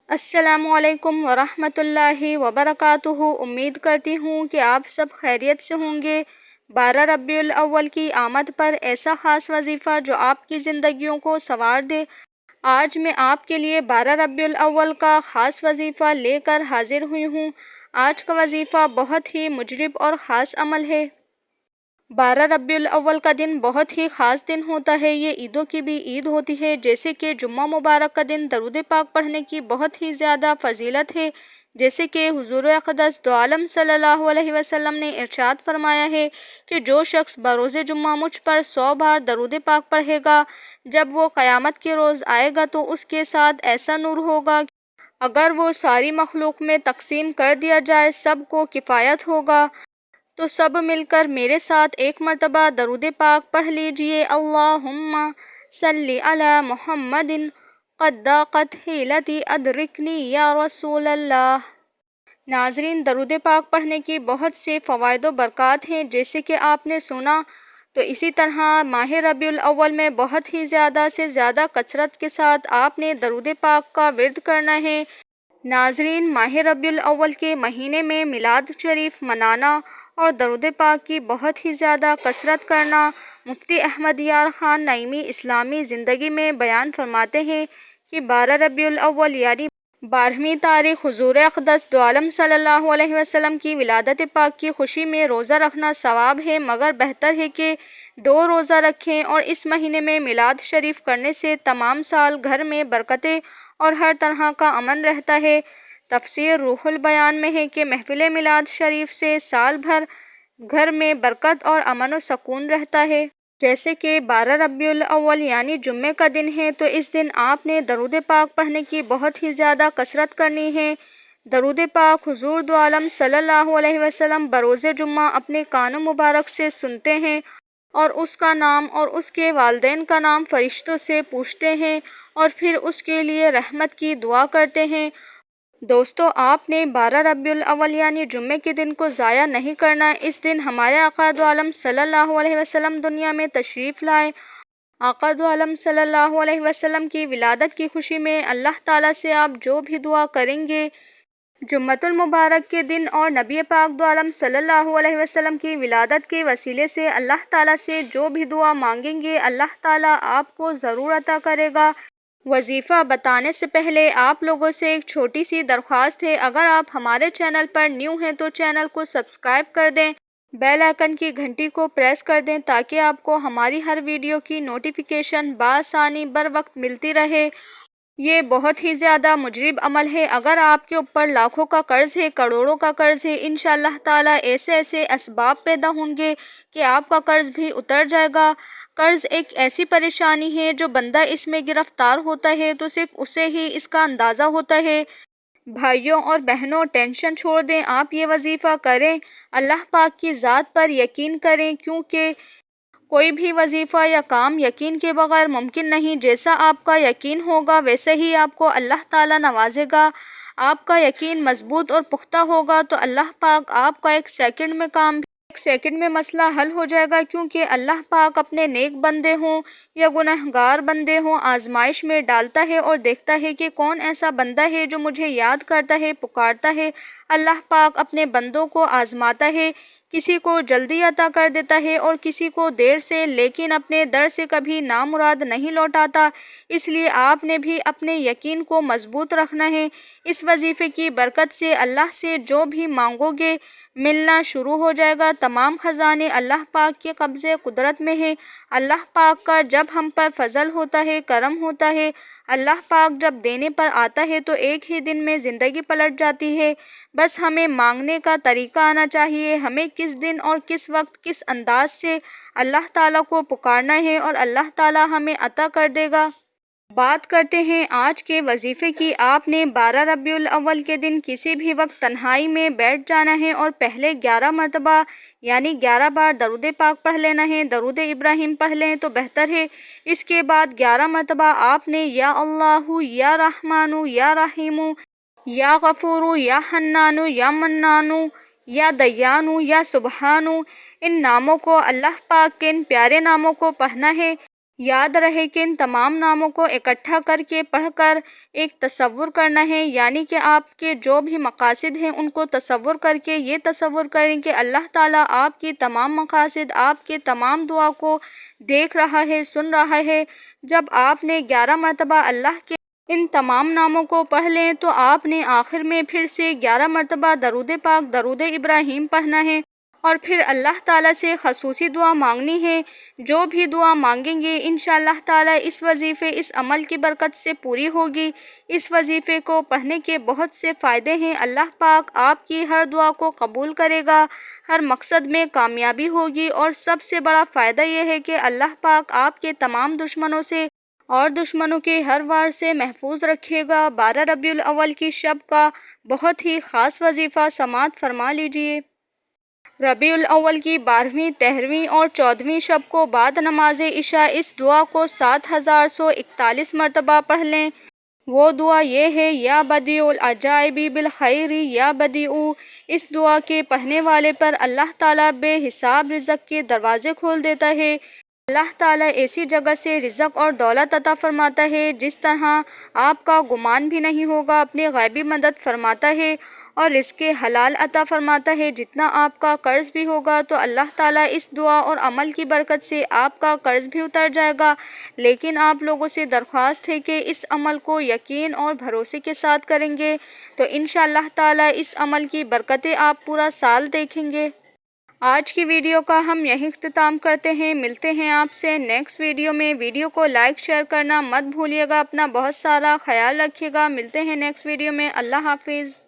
السلام علیکم ورحمۃ اللہ وبرکاتہ۔ امید کرتی ہوں کہ آپ سب خیریت سے ہوں گے۔ 12 ربیع الاول کی آمد پر ایسا خاص وظیفہ جو آپ کی زندگیوں کو سنوار دے۔ آج میں آپ کے لیے 12 ربیع الاول کا خاص وظیفہ لے کر حاضر ہوئی ہوں۔ آج کا وظیفہ بہت ہی مجرب اور خاص عمل ہے۔ 12 ربیع الاول کا دن بہت ہی خاص دن ہوتا ہے۔ یہ عیدوں کی بھی عید ہوتی ہے، جیسے کہ جمعہ مبارک کا دن درود پاک پڑھنے کی بہت ہی زیادہ فضیلت ہے، جیسے کہ حضور اقدس دو عالم صلی اللہ علیہ وسلم نے ارشاد فرمایا ہے کہ جو شخص بروز جمعہ مجھ پر 100 بار درود پاک پڑھے گا، جب وہ قیامت کے روز آئے گا تو اس کے ساتھ ایسا نور ہوگا کہ اگر وہ ساری مخلوق میں تقسیم کر دیا جائے سب کو کفایت ہوگا۔ تو سب مل کر میرے ساتھ ایک مرتبہ درود پاک پڑھ لیجئے۔ اللہم صلی علی محمد قد ضاقت حیلتی ادرکنی یا رسول اللہ۔ ناظرین، درود پاک پڑھنے کی بہت سے فوائد و برکات ہیں، جیسے کہ آپ نے سنا، تو اسی طرح ماہ ربیع الاول میں بہت ہی زیادہ سے زیادہ کثرت کے ساتھ آپ نے درود پاک کا ورد کرنا ہے۔ ناظرین، ماہ ربیع الاول کے مہینے میں میلاد شریف منانا اور درود پاک کی بہت ہی زیادہ کثرت کرنا، مفتی احمد یار خان نعیمی اسلامی زندگی میں بیان فرماتے ہیں کہ 12 ربیع الاول یعنی 12ویں تاریخ حضور اقدس دو عالم صلی اللہ علیہ وسلم کی ولادت پاک کی خوشی میں روزہ رکھنا ثواب ہے، مگر بہتر ہے کہ 2 روزہ رکھیں، اور اس مہینے میں میلاد شریف کرنے سے تمام سال گھر میں برکتیں اور ہر طرح کا امن رہتا ہے۔ تفسیر روح البیان میں ہے کہ محفل میلاد شریف سے سال بھر گھر میں برکت اور امن و سکون رہتا ہے۔ جیسے کہ 12 ربیع الاول یعنی جمعے کا دن ہے، تو اس دن آپ نے درود پاک پڑھنے کی بہت ہی زیادہ کثرت کرنی ہے۔ درود پاک حضور دو عالم صلی اللہ علیہ وسلم بروز جمعہ اپنے کانوں مبارک سے سنتے ہیں اور اس کا نام اور اس کے والدین کا نام فرشتوں سے پوچھتے ہیں اور پھر اس کے لیے رحمت کی دعا کرتے ہیں۔ دوستو، آپ نے 12 ربیع الاول یعنی جمعے کے دن کو ضائع نہیں کرنا۔ اس دن ہمارے آقا دو عالم صلی اللہ علیہ وسلم دنیا میں تشریف لائے۔ آقا دو عالم صلی اللہ علیہ وسلم کی ولادت کی خوشی میں اللہ تعالیٰ سے آپ جو بھی دعا کریں گے جمعۃ المبارک کے دن اور نبی پاک دو عالم صلی اللہ علیہ وسلم کی ولادت کے وسیلے سے اللہ تعالیٰ سے جو بھی دعا مانگیں گے اللہ تعالیٰ آپ کو ضرور عطا کرے گا۔ وظیفہ بتانے سے پہلے آپ لوگوں سے ایک چھوٹی سی درخواست ہے، اگر آپ ہمارے چینل پر نیو ہیں تو چینل کو سبسکرائب کر دیں، بیل آئیکن کی گھنٹی کو پریس کر دیں تاکہ آپ کو ہماری ہر ویڈیو کی نوٹیفیکیشن بآسانی بر وقت ملتی رہے۔ یہ بہت ہی زیادہ مجرب عمل ہے۔ اگر آپ کے اوپر لاکھوں کا قرض ہے، کروڑوں کا قرض ہے، انشاءاللہ تعالیٰ ایسے ایسے اسباب پیدا ہوں گے کہ آپ کا قرض بھی اتر جائے گا۔ قرض ایک ایسی پریشانی ہے جو بندہ اس میں گرفتار ہوتا ہے تو صرف اسے ہی اس کا اندازہ ہوتا ہے۔ بھائیوں اور بہنوں، ٹینشن چھوڑ دیں، آپ یہ وظیفہ کریں، اللہ پاک کی ذات پر یقین کریں، کیونکہ کوئی بھی وظیفہ یا کام یقین کے بغیر ممکن نہیں۔ جیسا آپ کا یقین ہوگا ویسے ہی آپ کو اللہ تعالیٰ نوازے گا۔ آپ کا یقین مضبوط اور پختہ ہوگا تو اللہ پاک آپ کا ایک سیکنڈ میں مسئلہ حل ہو جائے گا، کیونکہ اللہ پاک اپنے نیک بندے ہوں یا گنہگار بندے ہوں آزمائش میں ڈالتا ہے اور دیکھتا ہے کہ کون ایسا بندہ ہے جو مجھے یاد کرتا ہے، پکارتا ہے۔ اللہ پاک اپنے بندوں کو آزماتا ہے، کسی کو جلدی عطا کر دیتا ہے اور کسی کو دیر سے، لیکن اپنے در سے کبھی نامراد نہیں لوٹاتا۔ اس لیے آپ نے بھی اپنے یقین کو مضبوط رکھنا ہے۔ اس وظیفے کی برکت سے اللہ سے جو بھی مانگو گے ملنا شروع ہو جائے گا۔ تمام خزانے اللہ پاک کے قبضے قدرت میں ہیں۔ اللہ پاک کا جب ہم پر فضل ہوتا ہے، کرم ہوتا ہے، اللہ پاک جب دینے پر آتا ہے تو ایک ہی دن میں زندگی پلٹ جاتی ہے۔ بس ہمیں مانگنے کا طریقہ آنا چاہیے، ہمیں کس دن اور کس وقت کس انداز سے اللہ تعالیٰ کو پکارنا ہے اور اللہ تعالیٰ ہمیں عطا کر دے گا۔ بات کرتے ہیں آج کے وظیفے کی۔ آپ نے 12 ربیع الاول کے دن کسی بھی وقت تنہائی میں بیٹھ جانا ہے اور پہلے 11 مرتبہ یعنی 11 بار درود پاک پڑھ لینا ہے۔ درود ابراہیم پڑھ لیں تو بہتر ہے۔ اس کے بعد 11 مرتبہ آپ نے یا اللہ، یا رحمان، یا رحیم، یا غفور، یا حنان، یا منان، یا دیان، یا سبحان، ان ناموں کو، اللہ پاک کے ان پیارے ناموں کو پڑھنا ہے۔ یاد رہے کہ ان تمام ناموں کو اکٹھا کر کے پڑھ کر ایک تصور کرنا ہے، یعنی کہ آپ کے جو بھی مقاصد ہیں ان کو تصور کر کے یہ تصور کریں کہ اللہ تعالیٰ آپ کی تمام مقاصد، آپ کے تمام دعا کو دیکھ رہا ہے، سن رہا ہے۔ جب آپ نے 11 مرتبہ اللہ کے ان تمام ناموں کو پڑھ لیں تو آپ نے آخر میں پھر سے 11 مرتبہ درود پاک، درود ابراہیم پڑھنا ہے، اور پھر اللہ تعالیٰ سے خصوصی دعا مانگنی ہے۔ جو بھی دعا مانگیں گے انشاءاللہ تعالیٰ اس وظیفے، اس عمل کی برکت سے پوری ہوگی۔ اس وظیفے کو پڑھنے کے بہت سے فائدے ہیں۔ اللہ پاک آپ کی ہر دعا کو قبول کرے گا، ہر مقصد میں کامیابی ہوگی، اور سب سے بڑا فائدہ یہ ہے کہ اللہ پاک آپ کے تمام دشمنوں سے اور دشمنوں کے ہر وار سے محفوظ رکھے گا۔ 12 ربیع الاول کی شب کا بہت ہی خاص وظیفہ سماعت فرما لیجئے۔ ربیع الاول کی 12ویں، 13ویں اور 14ویں شب کو بعد نماز عشاء اس دعا کو 7141 مرتبہ پڑھ لیں۔ وہ دعا یہ ہے: یا بدیع العجائب بالخیر یا بدیع۔ اس دعا کے پڑھنے والے پر اللہ تعالیٰ بے حساب رزق کے دروازے کھول دیتا ہے۔ اللہ تعالیٰ ایسی جگہ سے رزق اور دولت عطا فرماتا ہے جس طرح آپ کا گمان بھی نہیں ہوگا، اپنی غیبی مدد فرماتا ہے اور رزق حلال عطا فرماتا ہے۔ جتنا آپ کا قرض بھی ہوگا تو اللہ تعالیٰ اس دعا اور عمل کی برکت سے آپ کا قرض بھی اتر جائے گا۔ لیکن آپ لوگوں سے درخواست ہے کہ اس عمل کو یقین اور بھروسے کے ساتھ کریں گے تو انشاءاللہ تعالیٰ اس عمل کی برکتیں آپ پورا سال دیکھیں گے۔ آج کی ویڈیو کا ہم یہیں اختتام کرتے ہیں۔ ملتے ہیں آپ سے نیکسٹ ویڈیو میں۔ ویڈیو کو لائک شیئر کرنا مت بھولیے گا۔ اپنا بہت سارا خیال رکھیے گا۔ ملتے ہیں نیکسٹ ویڈیو میں۔ اللہ حافظ۔